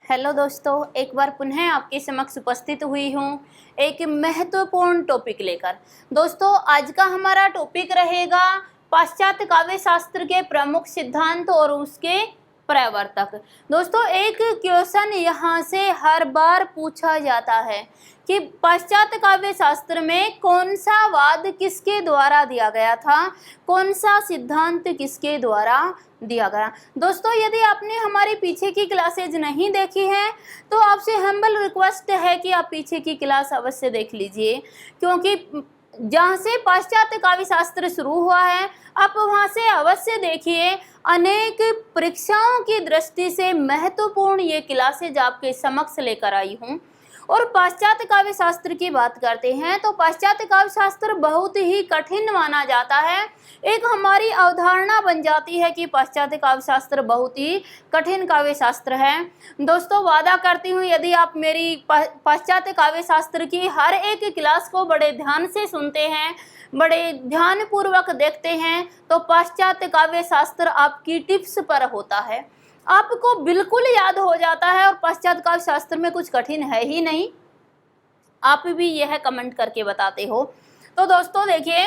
Hello दोस्तों, एक बार पुनः आपके समक्ष उपस्थित हुई हूँ एक महत्वपूर्ण टॉपिक लेकर। दोस्तों, आज का हमारा टॉपिक रहेगा पाश्चात्य काव्य शास्त्र के प्रमुख सिद्धांत और उसके प्रवर्तक। दोस्तों, एक क्वेश्चन यहाँ से हर बार पूछा जाता है कि पाश्चात्य काव्य शास्त्र में कौन सा वाद किसके द्वारा दिया गया था, कौन सा सिद्धांत किसके द्वारा दिया गया। दोस्तों, यदि आपने हमारी पीछे की क्लासेज नहीं देखी हैं तो आपसे हम्बल रिक्वेस्ट है कि आप पीछे की क्लास अवश्य देख लीजिए, क्योंकि जहाँ से पाश्चात्य काव्य शास्त्र शुरू हुआ है आप वहाँ से अवश्य देखिए। अनेक परीक्षाओं की दृष्टि से महत्वपूर्ण ये क्लासेज आपके समक्ष लेकर आई हूँ। और पाश्चात्य काव्य शास्त्र की बात करते हैं तो पाश्चात्य काव्य शास्त्र बहुत ही कठिन माना जाता है। एक हमारी अवधारणा बन जाती है कि पाश्चात्य काव्य शास्त्र बहुत ही कठिन काव्य शास्त्र है। दोस्तों, वादा करती हूँ यदि आप मेरी पाश्चात्य काव्य शास्त्र की हर एक क्लास को बड़े ध्यान से सुनते हैं, बड़े ध्यानपूर्वक देखते हैं, तो पाश्चात्य काव्य शास्त्र आपकी टिप्स पर होता है, आपको बिल्कुल याद हो जाता है और पाश्चात्य काव्य शास्त्र में कुछ कठिन है ही नहीं। आप भी यह कमेंट करके बताते हो। तो दोस्तों देखिए,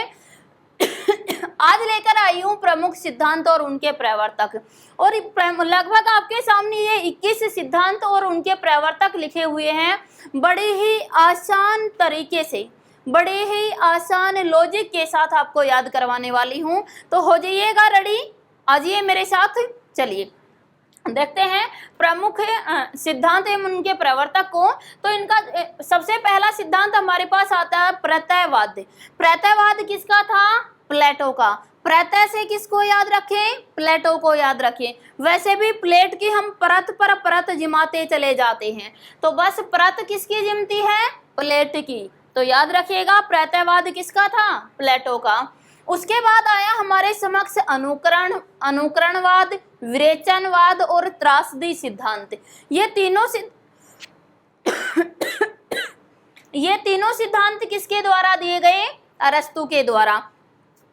आज लेकर आई हूँ प्रमुख सिद्धांत और उनके प्रवर्तक। और लगभग आपके सामने ये 21 सिद्धांत और उनके प्रवर्तक लिखे हुए हैं। बड़े ही आसान तरीके से, बड़े ही आसान लॉजिक के साथ आपको याद करवाने वाली हूँ। तो हो जाइएगा रेडी, आ जाइए मेरे साथ। चलिए देखते हैं प्रमुख सिद्धांत एवं उनके प्रवर्तक को। तो इनका सबसे पहला सिद्धांत हमारे पास आता है प्रत्ययवाद। प्रत्ययवाद किसका था? प्लेटो का। प्रत्यय से किसको याद रखें? प्लेटो को याद रखें। वैसे भी प्लेट की हम परत पर परत जिमाते चले जाते हैं, तो बस परत किसकी जिमती है? प्लेट की। तो याद रखिएगा प्रत्ययवाद किसका था? प्लेटो का। उसके बाद आया हमारे समक्ष अनुकरणवाद, विरेचनवाद और त्रासदी सिद्धांत। ये तीनों सिद्धांत किसके द्वारा दिए गए? अरस्तु के द्वारा।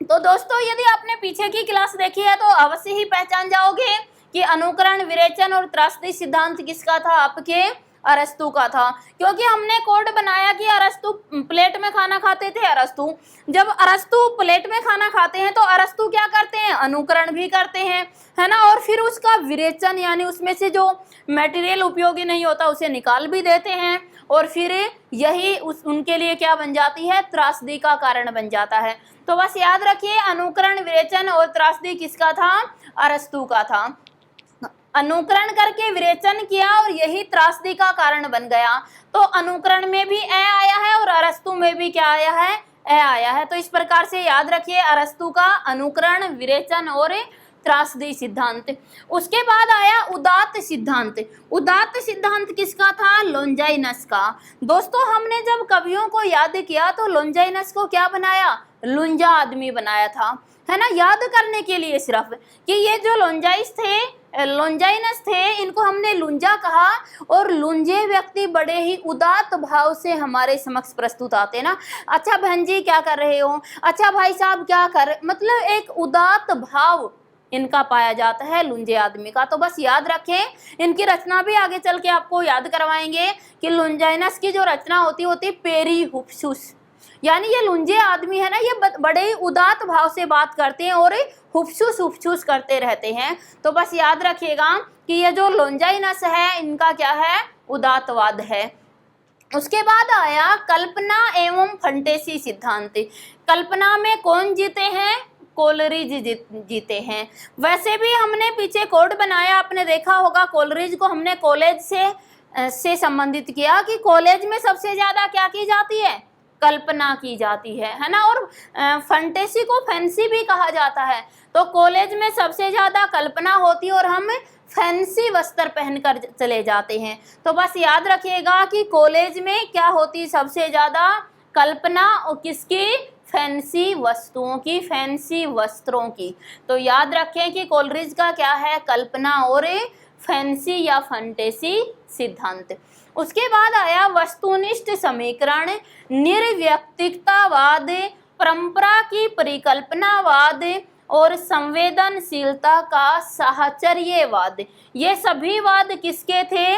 तो दोस्तों, यदि आपने पीछे की क्लास देखी है तो अवश्य ही पहचान जाओगे कि अनुकरण, विरेचन और त्रासदी सिद्धांत किसका था? आपके अरस्तु का था। क्योंकि हमने कोड बनाया कि अरस्तु प्लेट में खाना खाते थे। अरस्तु जब अरस्तु प्लेट में खाना खाते हैं तो अरस्तु क्या करते हैं? अनुकरण भी करते हैं, है ना। और फिर उसका विरेचन यानी उसमें से जो मटेरियल उपयोगी नहीं होता उसे निकाल भी देते हैं, और फिर यही उनके लिए क्या बन जाती है? त्रासदी का कारण बन जाता है। तो बस याद रखिए, अनुकरण, विरेचन और त्रासदी किसका था? अरस्तु का था। अनुकरण करके विरेचन किया और यही त्रासदी का कारण बन गया। तो अनुकरण में भी ए आया है और अरस्तु में भी क्या आया है? ए आया है। तो इस प्रकार से याद रखिए अरस्तु का अनुकरण, विरेचन और त्रासदी सिद्धांत। उसके बाद आया उदात्त सिद्धांत। उदात्त सिद्धांत किसका था? लोंजाइनस का। दोस्तों, हमने जब कवियों को याद किया तो लोंजाइनस को क्या बनाया? लुंजा आदमी बनाया था, है ना। याद करने के लिए सिर्फ कि ये जो लोंजाइनस थे इनको हमने लुंजा कहा, और लुंजे व्यक्ति बड़े ही उदात्त भाव से हमारे समक्ष प्रस्तुत आते ना। अच्छा बहन जी क्या कर रहे हो? अच्छा भाई साहब क्या कर, मतलब एक उदात्त भाव इनका पाया जाता है लुंजे आदमी का। तो बस याद रखें, इनकी रचना भी आगे चल के आपको याद करवाएंगे कि लोंजाइनस की जो रचना होती पेरीहुप्सुस, यानी ये लुंजे आदमी है ना, ये बड़े ही उदात्त भाव से बात करते हैं और हुप्सुस करते रहते हैं। तो बस याद रखिएगा कि ये जो लोंजाइनस है इनका क्या है? उदात्तवाद है। उसके बाद आया कल्पना एवं फंटेसी सिद्धांत। कल्पना में कौन जीते हैं? कोलरिज जीते हैं। वैसे भी हमने पीछे कोड बनाया, आपने देखा होगा, कोलरिज को हमने कॉलेज से संबंधित किया कि कॉलेज में सबसे ज्यादा क्या की जाती है? कल्पना की जाती है ना। और फंटेसी को फैंसी भी कहा जाता है। तो कॉलेज में सबसे ज्यादा कल्पना होती है और हम फैंसी वस्त्र पहनकर चले जाते हैं। तो बस याद रखिएगा कि कॉलेज में क्या होती? सबसे ज्यादा कल्पना, और किसकी? फैंसी वस्तुओं की, फैंसी वस्त्रों की। तो याद रखें कि कोलरिज का क्या है? कल्पना और फैंसी या फंटेसी सिद्धांत। उसके बाद आया वस्तुनिष्ठ समीकरण, निर्व्यक्तिकतावाद, परंपरा की परिकल्पनावाद और संवेदनशीलता का साहचर्यवाद। ये सभी वाद किसके थे?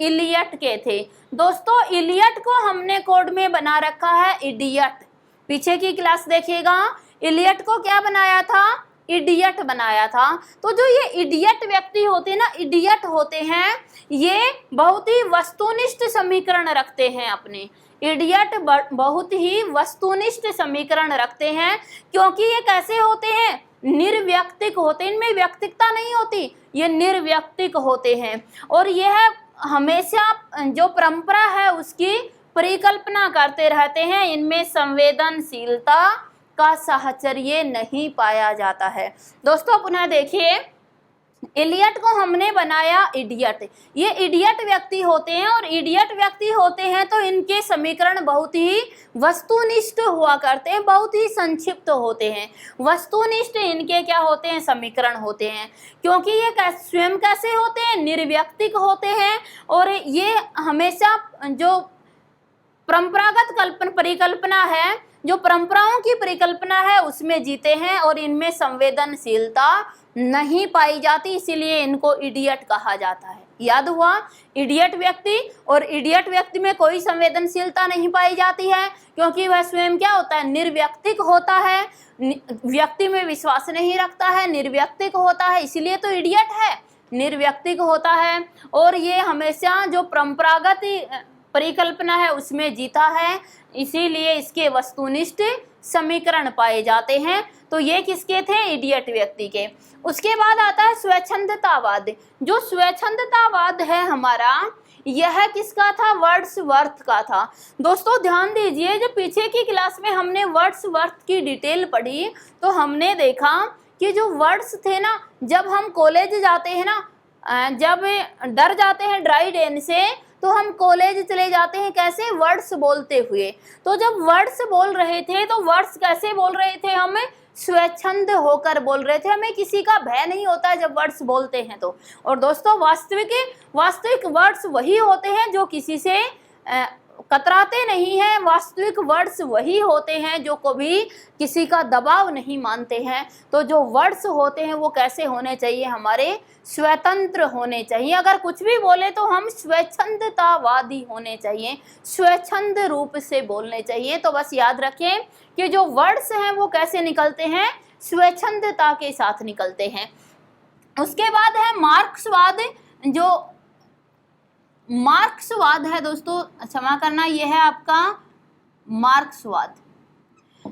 इलियट के थे। दोस्तों इलियट को हमने कोड में बना रखा है इडियट। पीछे की क्लास देखिएगा, इलियट को क्या बनाया था, इडियट बनाया था। तो जो ये इडियट व्यक्ति होते हैं ना, इडियट होते हैं, ये बहुत ही वस्तुनिष्ठ समीकरण रखते हैं अपने। इडियट बहुत ही वस्तुनिष्ठ समीकरण रखते हैं, क्योंकि ये कैसे होते हैं, निर्व्यक्तिक होते हैं, इनमें व्यक्तिकता नहीं होती, ये निर्व्यक्तिक होते हैं। और यह हमेशा जो परंपरा है उसकी परिकल्पना करते रहते हैं, इनमें संवेदनशीलता का साहचर्य नहीं पाया जाता है। दोस्तों पुनः देखिए, इलियट को हमने बनाया इडियट। ये इडियट व्यक्ति होते हैं, और इडियट व्यक्ति होते हैं तो इनके समीकरण बहुत ही वस्तुनिष्ठ हुआ करते हैं, बहुत ही संक्षिप्त होते हैं। वस्तुनिष्ठ इनके क्या होते हैं, समीकरण होते हैं, क्योंकि ये स्वयं कैसे होते हैं, निर्व्यक्तिक होते हैं, और ये हमेशा जो परंपरागत परिकल्पना है, जो परंपराओं की परिकल्पना है उसमें जीते हैं, और इनमें संवेदनशीलता नहीं पाई जाती, इसीलिए इनको इडियट कहा जाता है। याद हुआ, इडियट व्यक्ति, और इडियट व्यक्ति में कोई संवेदनशीलता नहीं पाई जाती है, क्योंकि वह स्वयं क्या होता है, निर्व्यक्तिक होता है, व्यक्ति में विश्वास नहीं रखता है, निर्व्यक्तिक होता है, इसीलिए तो इडियट है, निर्व्यक्तिक होता है। और ये हमेशा जो परंपरागत परिकल्पना है उसमें जीता है, इसीलिए इसके वस्तुनिष्ठ समीकरण पाए जाते हैं। तो ये किसके थे, इडियट व्यक्ति के। उसके बाद आता है स्वच्छंदतावाद। जो स्वच्छंदतावाद है हमारा, यह किसका था, वर्ड्सवर्थ का था। दोस्तों ध्यान दीजिए, जो पीछे की क्लास में हमने वर्ड्सवर्थ की डिटेल पढ़ी, तो हमने देखा कि जो वर्ड्स थे ना, जब हम कॉलेज जाते हैं ना, जब डर जाते हैं ड्राई डेन से, तो हम कॉलेज चले जाते हैं कैसे, वर्ड्स बोलते हुए। तो जब वर्ड्स बोल रहे थे तो वर्ड्स कैसे बोल रहे थे, हम स्वच्छंद होकर बोल रहे थे, हमें किसी का भय नहीं होता है जब वर्ड्स बोलते हैं तो। और दोस्तों वास्तविक वर्ड्स वही होते हैं जो किसी से कतराते नहीं हैं। वास्तविक वर्ड्स वही होते हैं जो कभी किसी का दबाव नहीं मानते हैं। तो जो वर्ड्स होते हैं वो कैसे होने चाहिए, हमारे स्वतंत्र होने चाहिए। अगर कुछ भी बोले तो हम स्वच्छंदतावादी होने चाहिए, स्वच्छंद रूप से बोलने चाहिए। तो बस याद रखें कि जो वर्ड्स हैं वो कैसे निकलते हैं, स्वच्छंदता के साथ निकलते हैं। उसके बाद है मार्क्सवाद। जो मार्क्सवाद है दोस्तों, क्षमा करना, यह है आपका मार्क्सवाद।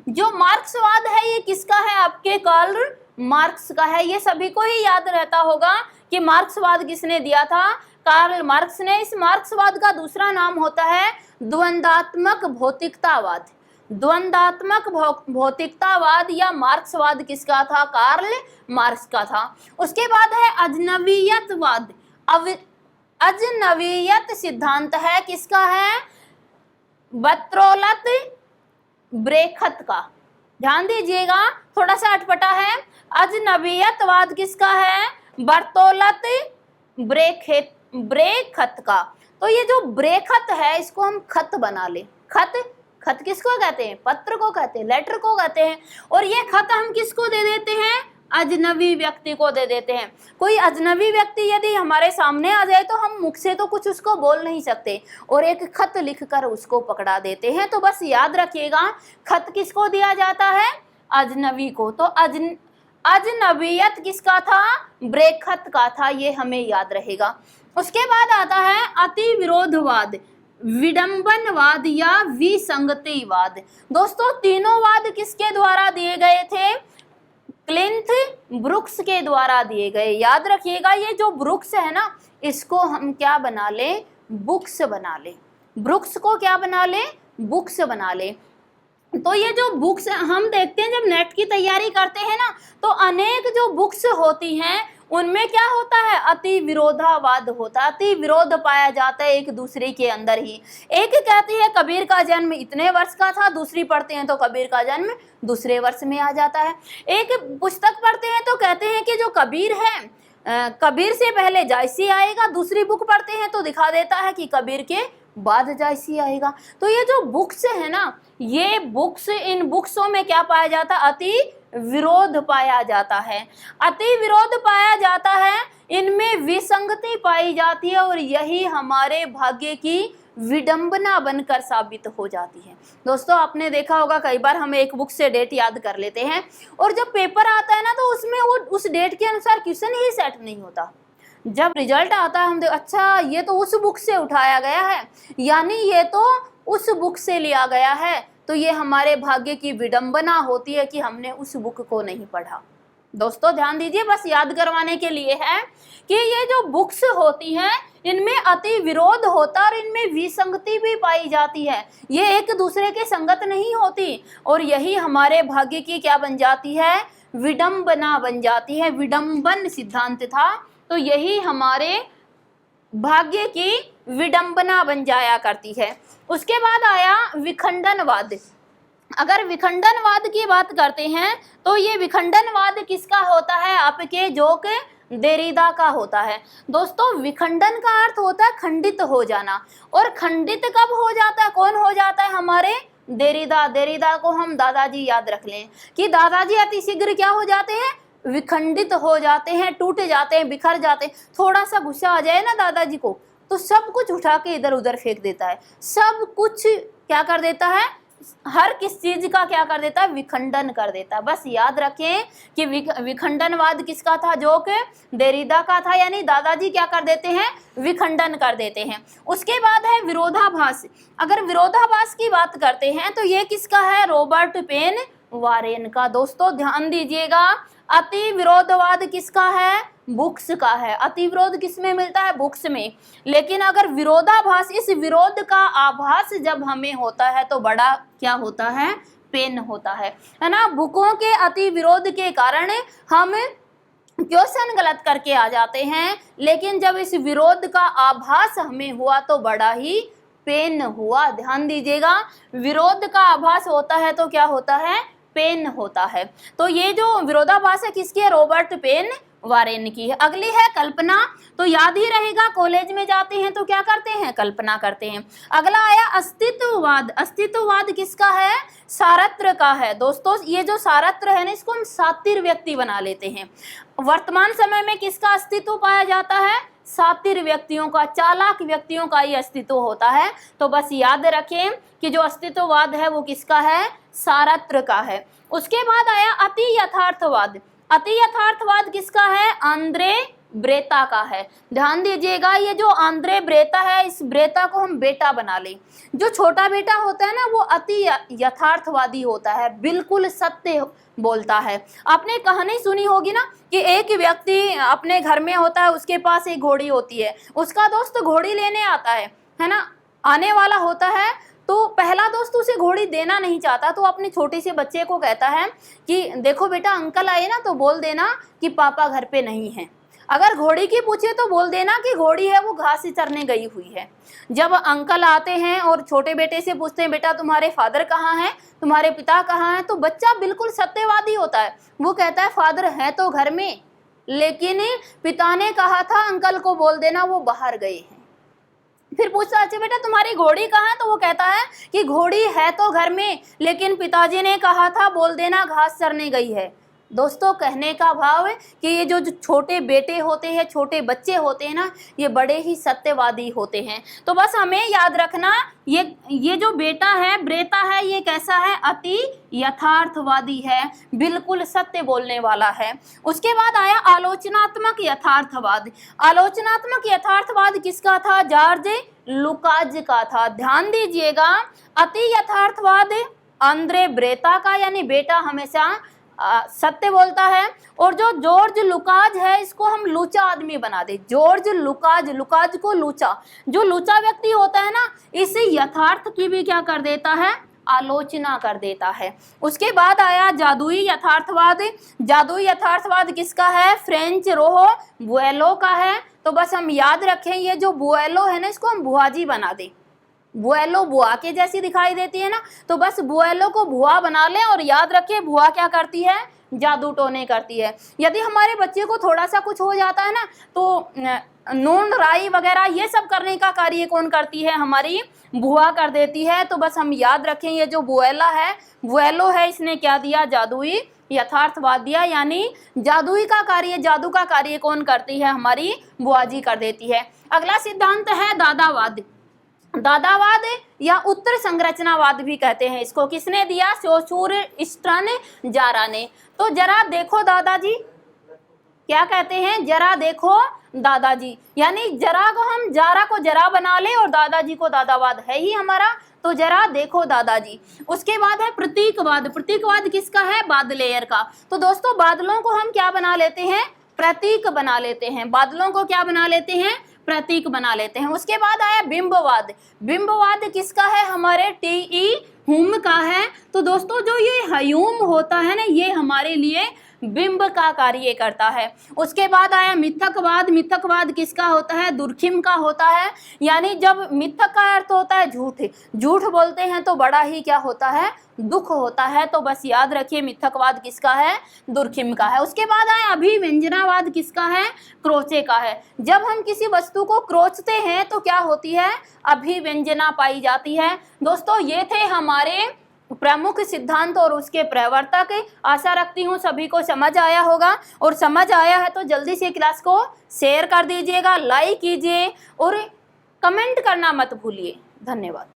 जो मार्क्सवाद है ये किसका है, आपके कार्ल मार्क्स का है। ये सभी को ही याद रहता होगा कि मार्क्सवाद किसने दिया था, कार्ल मार्क्स ने। इस मार्क्सवाद का दूसरा नाम होता है द्वंद्वात्मक भौतिकतावाद। द्वंद्वात्मक भौतिकतावाद या मार्क्सवाद किसका था, कार्ल मार्क्स का था। उसके बाद है अजनबीयतवाद। अजनबीयत सिद्धांत है किसका है, बर्तोल्ट ब्रेख्त का। ध्यान दीजिएगा, थोड़ा सा अटपटा है। अजनबीयतवाद किसका है, बर्तोल्ट ब्रेख्त का। तो ये जो ब्रेख्त है इसको हम खत बना ले। खत किसको कहते हैं, पत्र को कहते हैं, लेटर को कहते हैं। और ये खत हम किसको दे देते हैं, अजनबी व्यक्ति को दे देते हैं। कोई अजनबी व्यक्ति यदि हमारे सामने आ जाए तो हम मुख से तो कुछ उसको बोल नहीं सकते, और एक खत लिखकर उसको पकड़ा देते हैं। तो बस याद रखिएगा, खत किसको दिया जाता है, अजनबी को। तो अजनबीयत किसका था, ब्रेख्त का था, ये हमें याद रहेगा। उसके बाद आता है अति विरोधवाद, विडंबनवाद या विसंगतिवाद। दोस्तों तीनों वाद किसके द्वारा दिए गए थे, क्लिंथ ब्रुक्स के द्वारा दिए गए। याद रखिएगा, ये जो ब्रुक्स है ना, इसको हम क्या बना ले, बुक्स बना ले। ब्रुक्स को क्या बना ले, बुक्स बना ले। तो ये जो बुक्स हम देखते हैं, जब नेट की तैयारी करते हैं ना, तो अनेक जो बुक्स होती हैं उनमें क्या होता है, अति विरोधावाद होता है, अति विरोध पाया जाता है एक दूसरे के अंदर ही। एक कहती है कबीर का जन्म इतने वर्ष का था, दूसरी पढ़ते हैं तो कबीर का जन्म दूसरे वर्ष में आ जाता है। एक पुस्तक पढ़ते हैं तो कहते हैं कि जो कबीर है, कबीर से पहले जायसी आएगा। दूसरी बुक पढ़ते हैं तो दिखा देता है कि कबीर के बाद जायसी आएगा। तो ये जो बुक्स है ना, ये बुक्स, इन बुक्सों में क्या पाया जाता है, अति विरोध पाया जाता है। अति विरोध पाया जाता है, इनमें विसंगति पाई जाती है और यही हमारे भाग्य की विडंबना बनकर साबित हो जाती है। दोस्तों आपने देखा होगा कई बार हम एक बुक से डेट याद कर लेते हैं और जब पेपर आता है ना तो उसमें वो उस डेट के अनुसार क्वेश्चन ही सेट नहीं होता। जब रिजल्ट आता है हम अच्छा ये तो उस बुक से उठाया गया है, यानी ये तो उस बुक से लिया गया है, तो ये हमारे भाग्य की विडंबना होती है कि हमने उस बुक को नहीं पढ़ा। दोस्तों ध्यान दीजिए, बस याद करवाने के लिए है कि ये जो बुक्स होती हैं इनमें अति विरोध होता है और इनमें विसंगति भी पाई जाती है, ये एक दूसरे के संगत नहीं होती और यही हमारे भाग्य की क्या बन जाती है, विडंबना बन जाती है। विडंबन सिद्धांत था, तो यही हमारे भाग्य की विडंबना बन जाया करती है। उसके बाद आया विखंडनवाद। अगर विखंडनवाद की बात करते हैं तो ये विखंडनवाद किसका होता है, आपके जोक देरिदा का होता है। दोस्तों विखंडन का अर्थ होता है खंडित हो जाना, और खंडित कब हो जाता है, कौन हो जाता है, हमारे देरिदा। देरिदा को हम दादाजी याद रख लें कि दादाजी अतिशीघ्र क्या हो जाते हैं, विखंडित हो जाते हैं, टूट जाते हैं, बिखर जाते हैं। थोड़ा सा गुस्सा आ जाए ना दादाजी को तो सब कुछ उठा के इधर उधर फेंक देता है, सब कुछ क्या कर देता है, हर किस चीज का क्या कर देता है, विखंडन कर देता है। बस याद रखें कि विखंडनवाद किसका था, जो कि देरिदा का था, यानी दादाजी क्या कर देते हैं, विखंडन कर देते हैं। उसके बाद है विरोधाभास। अगर विरोधाभास की बात करते हैं तो ये किसका है, रॉबर्ट पेन वारेन का। दोस्तों ध्यान दीजिएगा, अति विरोधवाद किसका है, बुक्स का है। अति विरोध किस में मिलता है, बुक्स में। लेकिन अगर विरोधाभास, इस विरोध का आभास जब हमें होता है तो बड़ा क्या होता है, पेन होता है ना। बुकों के अति विरोध के कारण हम क्वेश्चन गलत करके आ जाते हैं, लेकिन जब इस विरोध का आभास हमें हुआ तो बड़ा ही पेन हुआ। ध्यान दीजिएगा, विरोध का आभास होता है तो क्या होता है, पेन होता है। तो ये जो विरोधाभास है किसकी है, रॉबर्ट पेन वारेन की है। अगली है कल्पना। तो याद ही रहेगा, कॉलेज में जाते हैं तो क्या करते हैं, कल्पना करते हैं। अगला आया अस्तित्ववाद। अस्तित्ववाद किसका है, सारत्र का है। दोस्तों ये जो सारत्र है ना, इसको हम सातिर व्यक्ति बना लेते हैं। वर्तमान समय में किसका अस्तित्व पाया जाता है, सातिर व्यक्तियों का, चालाक व्यक्तियों का ही अस्तित्व होता है। तो बस याद रखें कि जो अस्तित्ववाद है वो किसका है, सारत्र का है। उसके बाद आया अति यथार्थवाद। अति यथार्थवाद किसका है, आंद्रे ब्रेता का है। ध्यान दीजिएगा, ये जो आंद्रे ब्रेता है, इस ब्रेता को हम बेटा बना लें। जो छोटा बेटा होता है ना वो अति यथार्थवादी होता है, बिल्कुल सत्य बोलता है। आपने कहानी सुनी होगी ना कि एक व्यक्ति अपने घर में होता है, उसके पास एक घोड़ी होती है, उसका दोस्त घोड़ी लेने आता है ना, आने वाला होता है। तो पहला दोस्त उसे घोड़ी देना नहीं चाहता, तो अपने छोटे से बच्चे को कहता है कि देखो बेटा अंकल आए ना तो बोल देना कि पापा घर पे नहीं है। अगर घोड़ी की पूछे तो बोल देना कि घोड़ी है वो घास चरने गई हुई है। जब अंकल आते हैं और छोटे बेटे से पूछते हैं बेटा तुम्हारे फादर कहाँ हैं, तुम्हारे पिता कहाँ हैं, तो बच्चा बिल्कुल सत्यवादी होता है। वो कहता है फादर है तो घर में, लेकिन पिता ने कहा था अंकल को बोल देना वो बाहर गए हैं। फिर पूछता अच्छा बेटा तुम्हारी घोड़ी कहाँ है, तो वो कहता है कि घोड़ी है तो घर में, लेकिन पिताजी ने कहा था बोल देना घास चरने गई है। दोस्तों कहने का भाव है कि ये जो छोटे बेटे होते हैं, छोटे बच्चे होते हैं ना, ये बड़े ही सत्यवादी होते हैं। तो बस हमें याद रखना, ये जो बेटा है, ब्रेता है, ये कैसा है, अति यथार्थवादी है, बिल्कुल सत्य बोलने वाला है। उसके बाद आया आलोचनात्मक यथार्थवाद। आलोचनात्मक यथार्थवाद किसका था, जॉर्ज लुकाज का था। ध्यान दीजिएगा, अति यथार्थवाद आंद्रे ब्रेता का, यानी बेटा हमेशा सत्य बोलता है। और जो जॉर्ज लुकाज है इसको हम लूचा आदमी बना दे। जॉर्ज लुकाज, लुकाज को लूचा, जो लूचा व्यक्ति होता है ना, इसे यथार्थ की भी क्या कर देता है, आलोचना कर देता है। उसके बाद आया जादुई यथार्थवाद। जादुई यथार्थवाद किसका है, फ्रेंच रोहो बुएलो का है। तो बस हम याद रखें, ये जो बुएलो है ना, इसको हम बुआजी बना दे। बुएलो बुआ के जैसी दिखाई देती है ना, तो बस बुएलो को बुआ बना लें। और याद रखें बुआ क्या करती है, जादू टोने करती है। यदि हमारे बच्चे को थोड़ा सा कुछ हो जाता है ना, तो नून राई वगैरह ये सब करने का कार्य कौन करती है, हमारी बुआ कर देती है। तो बस हम याद रखें, ये जो बुएला है, बुएलो है, इसने क्या दिया, जादुई यथार्थवादिया यानी जादुई का कार्य, जादू का कार्य कौन करती है? हमारी बुआ जी कर देती है। अगला सिद्धांत है दादावाद। दादावाद या उत्तर संरचनावाद भी कहते हैं इसको। किसने दिया? सोसूर स्टर्न जारा ने। तो जरा देखो दादाजी, क्या कहते हैं? जरा देखो दादाजी, यानी जरा को हम जारा को जरा बना ले और दादाजी को दादावाद है ही हमारा, तो जरा देखो दादाजी। उसके बाद है प्रतीकवाद। प्रतीकवाद किसका है? बादलेयर का। तो दोस्तों बादलों को हम क्या बना लेते हैं? प्रतीक बना लेते हैं। बादलों को क्या बना लेते हैं? प्रतीक बना लेते हैं। उसके बाद आया बिंबवाद। बिंबवाद किसका है? हमारे टी.ई. ह्यूम का है। तो दोस्तों जो ये ह्यूम होता है ना, ये हमारे लिए बिंब का कार्य करता है। उसके बाद आया मिथकवाद। मिथकवाद किसका होता है? दुर्खिम का होता है। यानी जब मिथक का अर्थ होता है झूठ, झूठ बोलते हैं तो बड़ा ही क्या होता है? दुख होता है। तो बस याद रखिए मिथकवाद किसका है? दुर्खिम का है। उसके बाद आया अभिव्यंजनावाद। किसका है? क्रोचे का है। जब हम किसी वस्तु को क्रोचते हैं तो क्या होती है? अभिव्यंजना पाई जाती है। दोस्तों ये थे हमारे प्रमुख सिद्धांत और उसके प्रवर्तक। आशा रखती हूँ सभी को समझ आया होगा, और समझ आया है तो जल्दी से क्लास को शेयर कर दीजिएगा, लाइक कीजिए और कमेंट करना मत भूलिए। धन्यवाद।